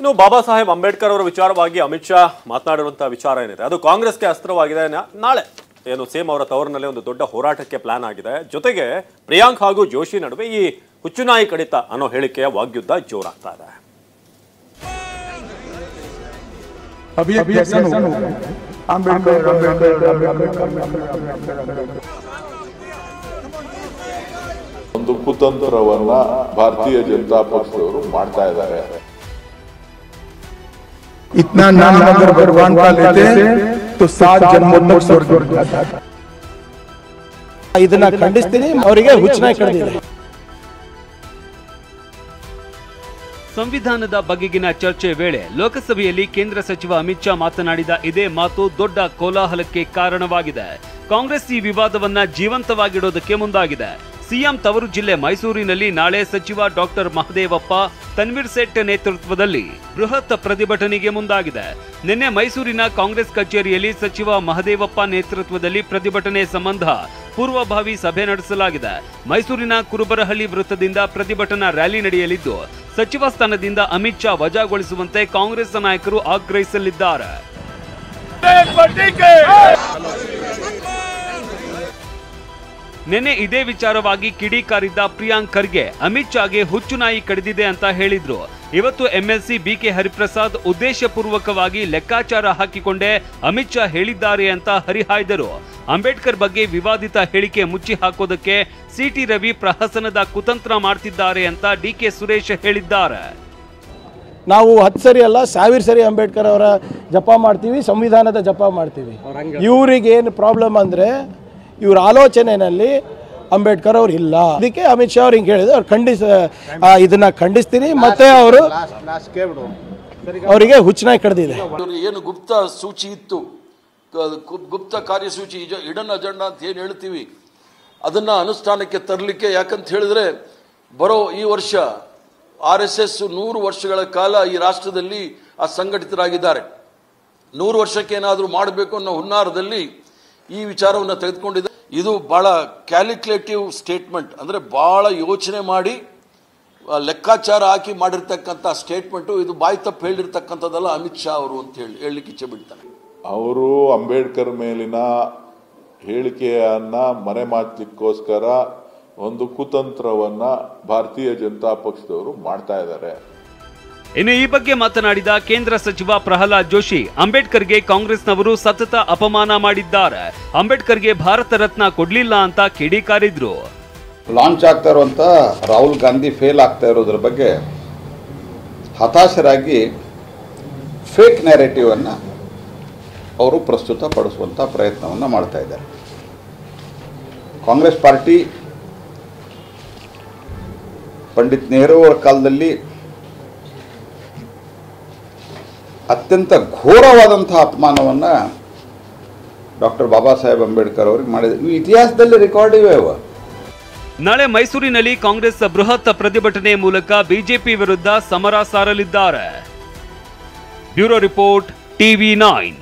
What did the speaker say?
ಇನ್ನು ಬಾಬಾ ಸಾಹೇಬ್ ಅಂಬೇಡ್ಕರ್ ಅವರ ವಿಚಾರವಾಗಿ ಅಮಿತ್ ಶಾ ಮಾತನಾಡಿರುವಂತಹ ವಿಚಾರ ಏನಿದೆ ಅದು ಕಾಂಗ್ರೆಸ್ಗೆ ಅಸ್ತ್ರವಾಗಿದೆ. ನಾಳೆ ಏನು ಸೇಮ್ ಅವರ ತವರಿನಲ್ಲಿ ಒಂದು ದೊಡ್ಡ ಹೋರಾಟಕ್ಕೆ ಪ್ಲಾನ್ ಆಗಿದೆ. ಜೊತೆಗೆ ಪ್ರಿಯಾಂಕ್ ಹಾಗೂ ಜೋಶಿ ನಡುವೆ ಈ ಹುಚ್ಚುನಾಯಿ ಕಡಿತ ಅನ್ನೋ ಹೇಳಿಕೆಯ ವಾಗ್ಯುದ್ಧ ಜೋರಾಗ್ತಾ ಇದೆ. ಒಂದು ಕುತಂತ್ರವನ್ನ ಭಾರತೀಯ ಜನತಾ ಪಕ್ಷದವರು ಮಾಡ್ತಾ ಇದ್ದಾರೆ. इतना नाम अगर भगवान का लेते तो 7 जन्मों तक स्वर्ग जाता था. ಇದನ್ನ ಖಂಡಿಸ್ತೀನಿ. ಅವರಿಗೆ ಹುಚ್ಚುನಾಯಿ ಕಡಿದಿದೆ. ಸಂವಿಧಾನದ ಬಗೆಗಿನ ಚರ್ಚೆ ವೇಳೆ ಲೋಕಸಭೆಯಲ್ಲಿ ಕೇಂದ್ರ ಸಚಿವ ಅಮಿತ್ ಶಾ ಮಾತನಾಡಿದ ಇದೇ ಮಾತು ದೊಡ್ಡ ಕೋಲಾಹಲಕ್ಕೆ ಕಾರಣವಾಗಿದೆ. ಕಾಂಗ್ರೆಸ್ ಈ ವಿವಾದವನ್ನ ಜೀವಂತವಾಗಿಡೋದಕ್ಕೆ ಮುಂದಾಗಿದೆ. ಸಿಎಂ ತವರು ಜಿಲ್ಲೆ ಮೈಸೂರಿನಲ್ಲಿ ನಾಳೆ ಸಚಿವ ಡಾಕ್ಟರ್ ಮಹದೇವಪ್ಪ, ತನ್ವೀರ್ ಸೇಠ್ ನೇತೃತ್ವದಲ್ಲಿ ಬೃಹತ್ ಪ್ರತಿಭಟನೆಗೆ ಮುಂದಾಗಿದೆ. ನಿನ್ನೆ ಮೈಸೂರಿನ ಕಾಂಗ್ರೆಸ್ ಕಚೇರಿಯಲ್ಲಿ ಸಚಿವ ಮಹದೇವಪ್ಪ ನೇತೃತ್ವದಲ್ಲಿ ಪ್ರತಿಭಟನೆ ಸಂಬಂಧ ಪೂರ್ವಭಾವಿ ಸಭೆ ನಡೆಸಲಾಗಿದೆ. ಮೈಸೂರಿನ ಕುರುಬರಹಳ್ಳಿ ವೃತ್ತದಿಂದ ಪ್ರತಿಭಟನಾ ರ್ಯಾಲಿ ನಡೆಯಲಿದ್ದು, ಸಚಿವ ಸ್ಥಾನದಿಂದ ಅಮಿತ್ ಶಾ ವಜಾಗೊಳಿಸುವಂತೆ ಕಾಂಗ್ರೆಸ್ ನಾಯಕರು ಆಗ್ರಹಿಸಲಿದ್ದಾರೆ. ನಿನ್ನೆ ಇದೇ ವಿಚಾರವಾಗಿ ಕಿಡಿಕಾರಿದ್ದ ಪ್ರಿಯಾಂಕ್ ಖರ್ಗೆ ಅಮಿತ್ ಶಾಗೆ ಹುಚ್ಚುನಾಯಿ ಕಡಿದಿದೆ ಅಂತ ಹೇಳಿದ್ರು. ಇವತ್ತು ಎಂಎಲ್ಸಿ ಬಿಕೆ ಹರಿಪ್ರಸಾದ್ ಉದ್ದೇಶಪೂರ್ವಕವಾಗಿ ಲೆಕ್ಕಾಚಾರ ಹಾಕಿಕೊಂಡೇ ಅಮಿತ್ ಶಾ ಹೇಳಿದ್ದಾರೆ ಅಂತ ಹರಿಹಾಯ್ದರು. ಅಂಬೇಡ್ಕರ್ ಬಗ್ಗೆ ವಿವಾದಿತ ಹೇಳಿಕೆ ಮುಚ್ಚಿ ಹಾಕೋದಕ್ಕೆ ಸಿಟಿ ರವಿ ಪ್ರಹಸನದ ಕುತಂತ್ರ ಮಾಡ್ತಿದ್ದಾರೆ ಅಂತ ಡಿಕೆ ಸುರೇಶ್ ಹೇಳಿದ್ದಾರೆ. ನಾವು 10 ಸರಿ ಅಲ್ಲ 1000 ಸರಿ ಅಂಬೇಡ್ಕರ್ ಅವರ ಜಪ ಮಾಡ್ತೀವಿ, ಸಂವಿಧಾನದ ಜಪ ಮಾಡ್ತೀವಿ. ಇವರಿಗೆ ಏನು ಪ್ರಾಬ್ಲಮ್ ಅಂದ್ರೆ ಇವ್ರ ಆಲೋಚನೆಯಲ್ಲಿ ಅಂಬೇಡ್ಕರ್ ಅವ್ರು ಇಲ್ಲ. ಅದಕ್ಕೆ ಅಮಿತ್ ಶಾ ಅವ್ರು ಹಿಂಗೆ ಹೇಳಿದ್ರು. ಅವ್ರು ಇದನ್ನ ಖಂಡಿಸ್ತೀನಿ. ಮತ್ತೆ ಅವರು ಅವರಿಗೆ ಹುಚ್ಚುನಾಯಿ ಕಡಿದಿದೆ. ಏನು ಗುಪ್ತ ಸೂಚಿ ಇತ್ತು, ಗುಪ್ತ ಕಾರ್ಯಸೂಚಿ, ಹಿಡನ್ ಅಜೆಂಡಾ ಅಂತ ಏನು ಹೇಳ್ತೀವಿ, ಅದನ್ನ ಅನುಷ್ಠಾನಕ್ಕೆ ತರಲಿಕ್ಕೆ, ಯಾಕಂತ ಹೇಳಿದ್ರೆ ಬರೋ ಈ ವರ್ಷ RSS 100 ವರ್ಷಗಳ ಕಾಲ ಈ ರಾಷ್ಟ್ರದಲ್ಲಿ ಅಸಂಘಟಿತರಾಗಿದ್ದಾರೆ. 100 ವರ್ಷಕ್ಕೆ ಏನಾದರೂ ಮಾಡಬೇಕು ಅನ್ನೋ ಹುನ್ನಾರದಲ್ಲಿ ಈ ವಿಚಾರವನ್ನು ತೆಗೆದುಕೊಂಡಿದೆ. ಇದು ಬಹಳ ಕ್ಯಾಲ್ಕುಲೇಟಿವ್ ಸ್ಟೇಟ್ಮೆಂಟ್, ಅಂದರೆ ಬಹಳ ಯೋಚನೆ ಮಾಡಿ ಲೆಕ್ಕಾಚಾರ ಹಾಕಿ ಮಾಡಿರ್ತಕ್ಕಂಥ ಸ್ಟೇಟ್ಮೆಂಟು. ಇದು ಬಾಯಿ ತಪ್ಪು ಹೇಳಿರ್ತಕ್ಕಂಥದ್ದಲ್ಲ ಅಮಿತ್ ಶಾ ಅವರು ಅಂತ ಹೇಳಲಿಕ್ಕೆ ಇಚ್ಛೆ ಬಿಡ್ತಾನೆ. ಅವರು ಅಂಬೇಡ್ಕರ್ ಮೇಲಿನ ಹೇಳಿಕೆಯನ್ನ ಮರೆಮಾಚಲಿಕ್ಕೋಸ್ಕರ ಒಂದು ಕುತಂತ್ರವನ್ನ ಭಾರತೀಯ ಜನತಾ ಪಕ್ಷದವರು ಮಾಡ್ತಾ ಇದ್ದಾರೆ. ಇನ್ನು ಈ ಬಗ್ಗೆ ಮಾತನಾಡಿದ ಕೇಂದ್ರ ಸಚಿವ ಪ್ರಹ್ಲಾದ್ ಜೋಶಿ, ಅಂಬೇಡ್ಕರ್ಗೆ ಕಾಂಗ್ರೆಸ್ನವರು ಸತತ ಅಪಮಾನ ಮಾಡಿದ್ದಾರೆ. ಅಂಬೇಡ್ಕರ್ಗೆ ಭಾರತ ರತ್ನ ಕೊಡ್ಲಿಲ್ಲ ಅಂತ ಕಿಡಿಕಾರಿದ್ರು. ಲಾಂಚ್ ಆಗ್ತಾ ಇರುವಂತ ರಾಹುಲ್ ಗಾಂಧಿ ಫೇಲ್ ಆಗ್ತಾ ಇರೋದ್ರ ಬಗ್ಗೆ ಹತಾಶರಾಗಿ ಫೇಕ್ ನ್ಯಾರೇಟಿವ್ ಅನ್ನ ಅವರು ಪ್ರಸ್ತುತ ಪಡಿಸುವಂತ ಪ್ರಯತ್ನವನ್ನು ಮಾಡ್ತಾ ಇದ್ದಾರೆ. ಕಾಂಗ್ರೆಸ್ ಪಾರ್ಟಿ ಪಂಡಿತ್ ನೆಹರು ಅವರ ಕಾಲದಲ್ಲಿ ಅತ್ಯಂತ ಘೋರವಾದಂತಹ ಅಪಮಾನವನ್ನು ಡಾಕ್ಟರ್ ಬಾಬಾ ಸಾಹೇಬ್ ಅಂಬೇಡ್ಕರ್ ಅವರಿಗೆ ಮಾಡಿದೆ. ಈ ಇತಿಹಾಸದಲ್ಲಿ ರೆಕಾರ್ಡ್ ಇವೆ. ನಾಳೆ ಮೈಸೂರಿನಲ್ಲಿ ಕಾಂಗ್ರೆಸ್ ಬೃಹತ್ ಪ್ರತಿಭಟನೆ ಮೂಲಕ ಬಿಜೆಪಿ ವಿರುದ್ಧ ಸಮರ ಸಾರಲಿದ್ದಾರೆ. Bureau report, TV9.